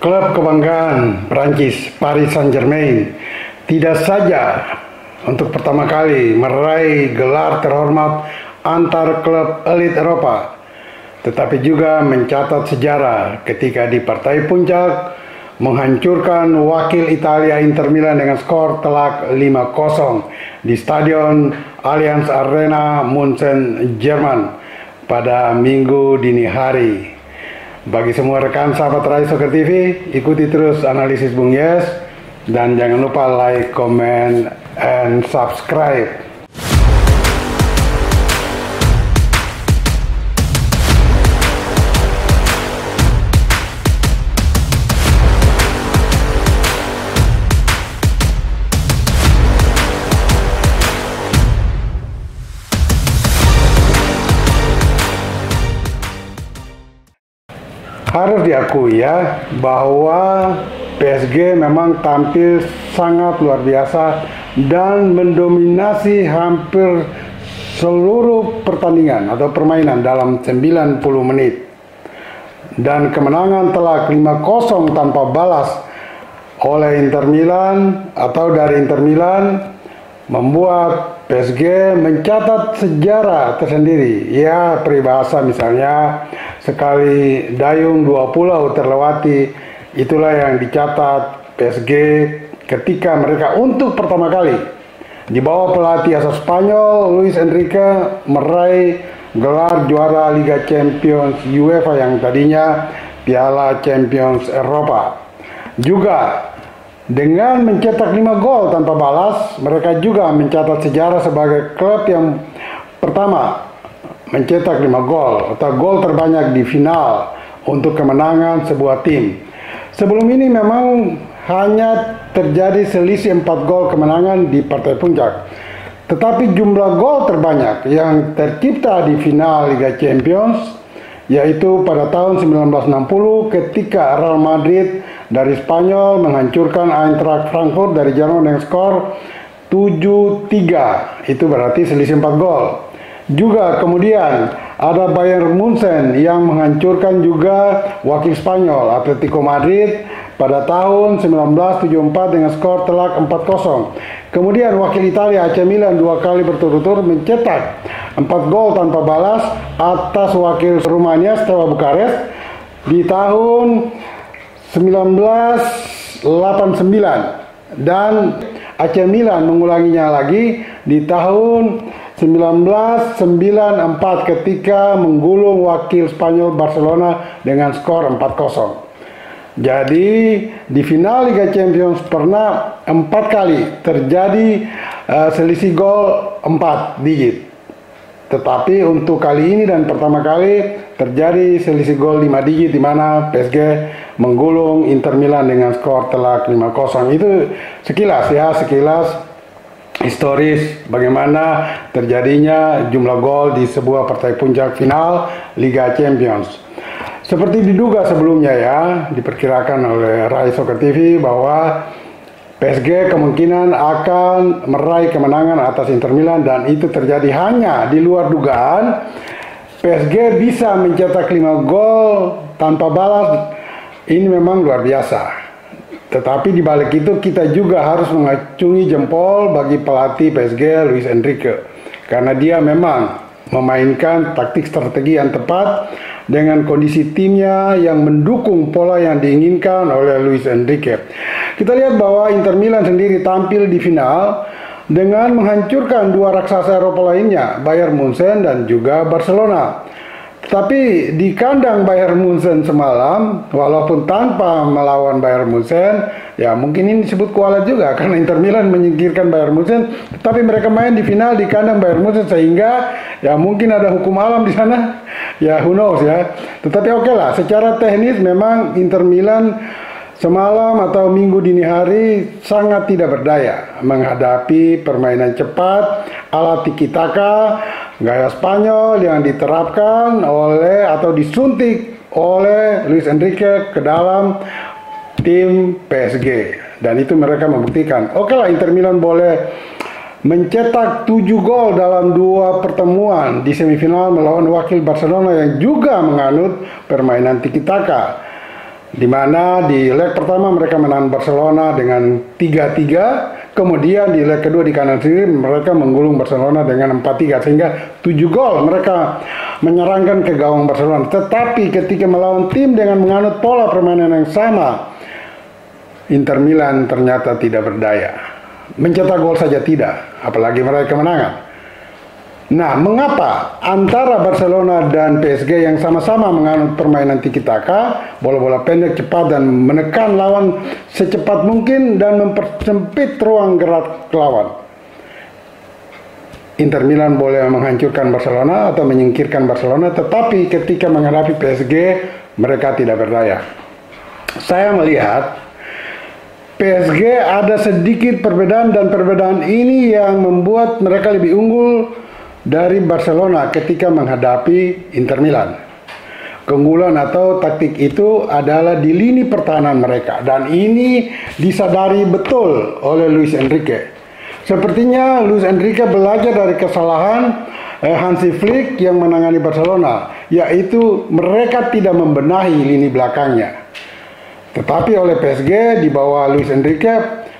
Klub kebanggaan Prancis Paris Saint-Germain tidak saja untuk pertama kali meraih gelar terhormat antar klub elit Eropa, tetapi juga mencatat sejarah ketika di partai puncak menghancurkan wakil Italia Inter Milan dengan skor telak 5-0 di Stadion Allianz Arena München, Jerman pada Minggu dini hari. Bagi semua rekan sahabat Rai Soccer TV, ikuti terus analisis Bung Yes dan jangan lupa like, comment, and subscribe. Harus diakui ya bahwa PSG memang tampil sangat luar biasa dan mendominasi hampir seluruh pertandingan atau permainan dalam 90 menit. Dan kemenangan telak 5-0 tanpa balas oleh Inter Milan atau dari Inter Milan membuat PSG mencatat sejarah tersendiri. Ya, peribahasa misalnya sekali dayung dua pulau terlewati, itulah yang dicatat PSG ketika mereka untuk pertama kali di bawah pelatih asal Spanyol Luis Enrique meraih gelar juara Liga Champions UEFA yang tadinya Piala Champions Eropa. Juga dengan mencetak 5 gol tanpa balas, mereka juga mencatat sejarah sebagai klub yang pertama mencetak 5 gol atau gol terbanyak di final untuk kemenangan sebuah tim. Sebelum ini memang hanya terjadi selisih 4 gol kemenangan di partai puncak. Tetapi jumlah gol terbanyak yang tercipta di final Liga Champions yaitu pada tahun 1960 ketika Real Madrid dari Spanyol menghancurkan Eintracht Frankfurt dari Jerman dengan skor 7-3. Itu berarti selisih 4 gol. Juga kemudian ada Bayern Munchen yang menghancurkan juga wakil Spanyol Atletico Madrid pada tahun 1974 dengan skor telak 4-0. Kemudian wakil Italia AC Milan 2 kali berturut-turut mencetak 4 gol tanpa balas atas wakil Rumania Steaua Bukarest di tahun 1989 dan AC Milan mengulanginya lagi di tahun 1994 ketika menggulung wakil Spanyol Barcelona dengan skor 4-0. Jadi di final Liga Champions pernah 4 kali terjadi selisih gol 4 digit. Tetapi untuk kali ini dan pertama kali terjadi selisih gol 5 digit di mana PSG menggulung Inter Milan dengan skor telak 5-0. Itu sekilas ya, sekilas historis bagaimana terjadinya jumlah gol di sebuah partai puncak final Liga Champions. Seperti diduga sebelumnya ya, diperkirakan oleh Rai Soccer TV bahwa PSG kemungkinan akan meraih kemenangan atas Inter Milan dan itu terjadi hanya di luar dugaan. PSG bisa mencetak 5 gol tanpa balas. Ini memang luar biasa. Tetapi di balik itu kita juga harus mengacungi jempol bagi pelatih PSG Luis Enrique karena dia memang memainkan taktik strategi yang tepat dengan kondisi timnya yang mendukung pola yang diinginkan oleh Luis Enrique. Kita lihat bahwa Inter Milan sendiri tampil di final dengan menghancurkan dua raksasa Eropa lainnya, Bayern Munchen dan juga Barcelona. Tetapi di kandang Bayern Munchen semalam, walaupun tanpa melawan Bayern Munchen, ya mungkin ini disebut kualat juga karena Inter Milan menyingkirkan Bayern Munchen, tetapi mereka main di final di kandang Bayern Munchen sehingga ya mungkin ada hukum alam di sana, ya who knows ya. Tetapi oke lah, secara teknis memang Inter Milan semalam atau minggu dini hari sangat tidak berdaya menghadapi permainan cepat ala tiki taka gaya Spanyol yang diterapkan oleh atau disuntik oleh Luis Enrique ke dalam tim PSG. Dan itu mereka membuktikan. Oke lah, Inter Milan boleh mencetak 7 gol dalam 2 pertemuan di semifinal melawan wakil Barcelona yang juga menganut permainan tiki taka. di mana di leg pertama mereka menang Barcelona dengan 3-3, kemudian di leg kedua di kanan kiri mereka menggulung Barcelona dengan 4-3, sehingga 7 gol mereka menyerangkan ke gawang Barcelona. Tetapi ketika melawan tim dengan menganut pola permainan yang sama, Inter Milan ternyata tidak berdaya. Mencetak gol saja tidak, apalagi meraih kemenangan. Nah, mengapa antara Barcelona dan PSG yang sama-sama menganut permainan tiki-taka, bola-bola pendek cepat dan menekan lawan secepat mungkin dan mempersempit ruang gerak lawan, Inter Milan boleh menghancurkan Barcelona atau menyingkirkan Barcelona, tetapi ketika menghadapi PSG mereka tidak berdaya. Saya melihat PSG ada sedikit perbedaan, dan perbedaan ini yang membuat mereka lebih unggul dari Barcelona ketika menghadapi Inter Milan. Keunggulan atau taktik itu adalah di lini pertahanan mereka, dan ini disadari betul oleh Luis Enrique. Sepertinya Luis Enrique belajar dari kesalahan Hansi Flick yang menangani Barcelona, yaitu mereka tidak membenahi lini belakangnya. Tetapi oleh PSG di bawah Luis Enrique,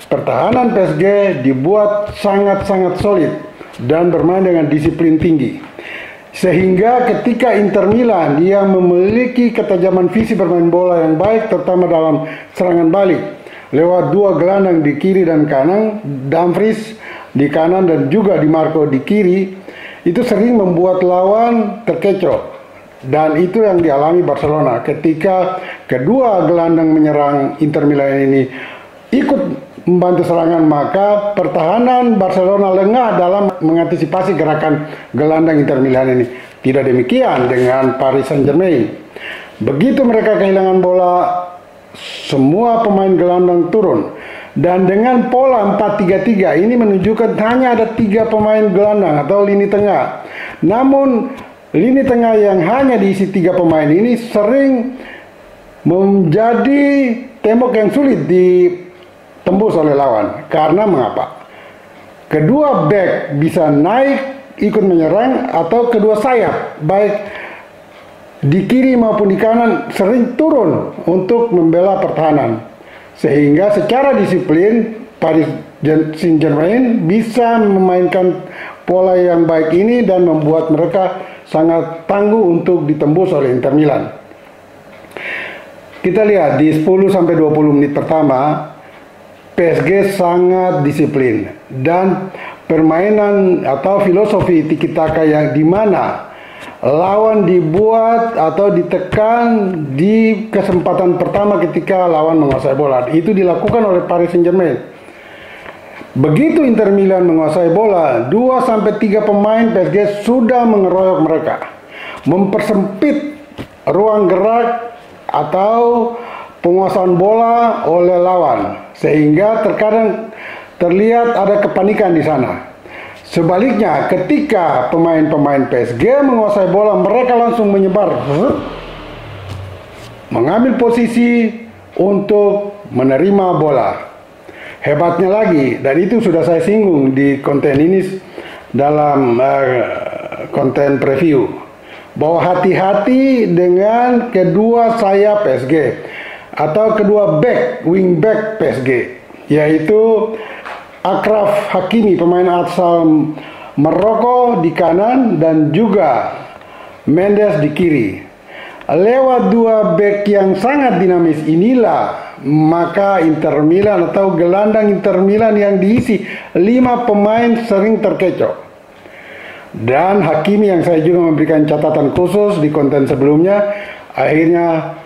pertahanan PSG dibuat sangat-sangat solid dan bermain dengan disiplin tinggi, sehingga ketika Inter Milan yang memiliki ketajaman visi bermain bola yang baik, terutama dalam serangan balik lewat dua gelandang di kiri dan kanan, Dumfries di kanan dan juga Di Marco di kiri, itu sering membuat lawan terkecoh. Dan itu yang dialami Barcelona ketika kedua gelandang menyerang Inter Milan ini ikut membantu serangan, maka pertahanan Barcelona lengah dalam mengantisipasi gerakan gelandang Inter Milan ini. Tidak demikian dengan Paris Saint-Germain. Begitu mereka kehilangan bola, semua pemain gelandang turun. Dan dengan pola 4-3-3 ini menunjukkan hanya ada 3 pemain gelandang atau lini tengah. Namun lini tengah yang hanya diisi 3 pemain ini sering menjadi tembok yang sulit ditembus oleh lawan. Karena mengapa? Kedua back bisa naik ikut menyerang, atau kedua sayap baik di kiri maupun di kanan sering turun untuk membela pertahanan. Sehingga secara disiplin Paris Saint-Germain bisa memainkan pola yang baik ini dan membuat mereka sangat tangguh untuk ditembus oleh Inter Milan. Kita lihat di 10-20 menit pertama, PSG sangat disiplin, dan permainan atau filosofi tiki-taka yang dimana lawan dibuat atau ditekan di kesempatan pertama ketika lawan menguasai bola, itu dilakukan oleh Paris Saint-Germain. Begitu Inter Milan menguasai bola, 2-3 pemain PSG sudah mengeroyok mereka, mempersempit ruang gerak atau penguasaan bola oleh lawan, sehingga terkadang terlihat ada kepanikan di sana. Sebaliknya, ketika pemain-pemain PSG menguasai bola, mereka langsung menyebar, mengambil posisi untuk menerima bola. Hebatnya lagi, dan itu sudah saya singgung di konten ini dalam konten preview, bahwa hati-hati dengan kedua sayap PSG atau kedua back, wing back PSG, yaitu Achraf Hakimi, pemain asal Maroko di kanan, dan juga Mendes di kiri. Lewat dua back yang sangat dinamis inilah, maka Inter Milan atau gelandang Inter Milan yang diisi 5 pemain sering terkecoh. Dan Hakimi yang saya juga memberikan catatan khusus di konten sebelumnya, akhirnya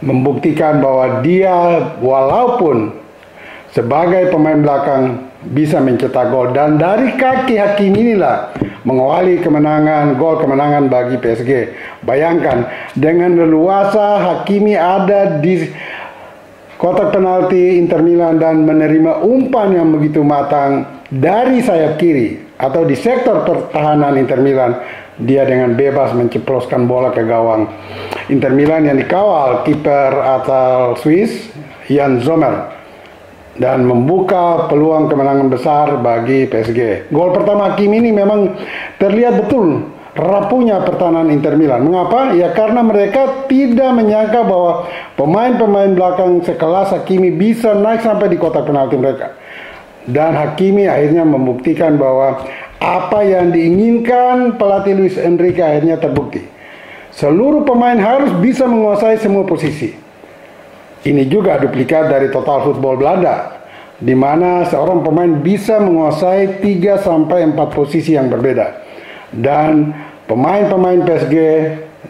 membuktikan bahwa dia walaupun sebagai pemain belakang bisa mencetak gol, dan dari kaki Hakimi inilah mengawali gol kemenangan bagi PSG. Bayangkan, dengan leluasa Hakimi ada di kotak penalti Inter Milan dan menerima umpan yang begitu matang dari sayap kiri atau di sektor pertahanan Inter Milan. Dia dengan bebas menceploskan bola ke gawang Inter Milan yang dikawal kiper asal Swiss Jan Sommer, dan membuka peluang kemenangan besar bagi PSG. Gol pertama Hakimi ini memang terlihat betul rapuhnya pertahanan Inter Milan. Mengapa? Ya karena mereka tidak menyangka bahwa pemain-pemain belakang sekelas Hakimi bisa naik sampai di kotak penalti mereka. Dan Hakimi akhirnya membuktikan bahwa apa yang diinginkan pelatih Luis Enrique akhirnya terbukti. Seluruh pemain harus bisa menguasai semua posisi. Ini juga duplikat dari Total Football Belanda, di mana seorang pemain bisa menguasai 3-4 posisi yang berbeda. Dan pemain-pemain PSG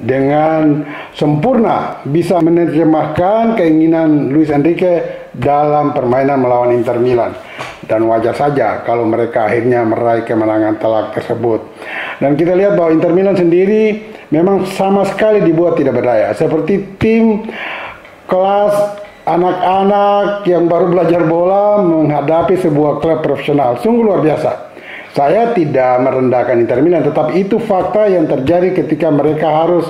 dengan sempurna bisa menerjemahkan keinginan Luis Enrique dalam permainan melawan Inter Milan. Dan wajar saja kalau mereka akhirnya meraih kemenangan telak tersebut. Dan kita lihat bahwa Inter Milan sendiri memang sama sekali dibuat tidak berdaya. Seperti tim kelas anak-anak yang baru belajar bola menghadapi sebuah klub profesional. Sungguh luar biasa. Saya tidak merendahkan Inter Milan, tetapi itu fakta yang terjadi ketika mereka harus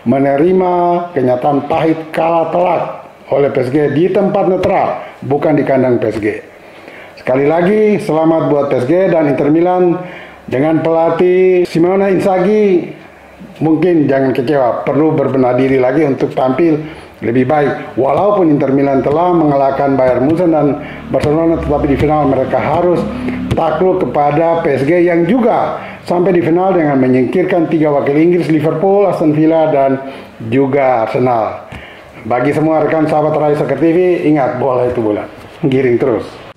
menerima kenyataan pahit kalah telak oleh PSG di tempat netral, bukan di kandang PSG. Sekali lagi, selamat buat PSG dan Inter Milan dengan pelatih Simone Inzaghi. Mungkin jangan kecewa, perlu berbenah diri lagi untuk tampil lebih baik. Walaupun Inter Milan telah mengalahkan Bayern Munchen dan Barcelona, tetapi di final mereka harus takluk kepada PSG yang juga sampai di final dengan menyingkirkan 3 wakil Inggris, Liverpool, Aston Villa, dan juga Arsenal. Bagi semua rekan sahabat Rai Soccer TV, ingat bola itu bola. Giring terus.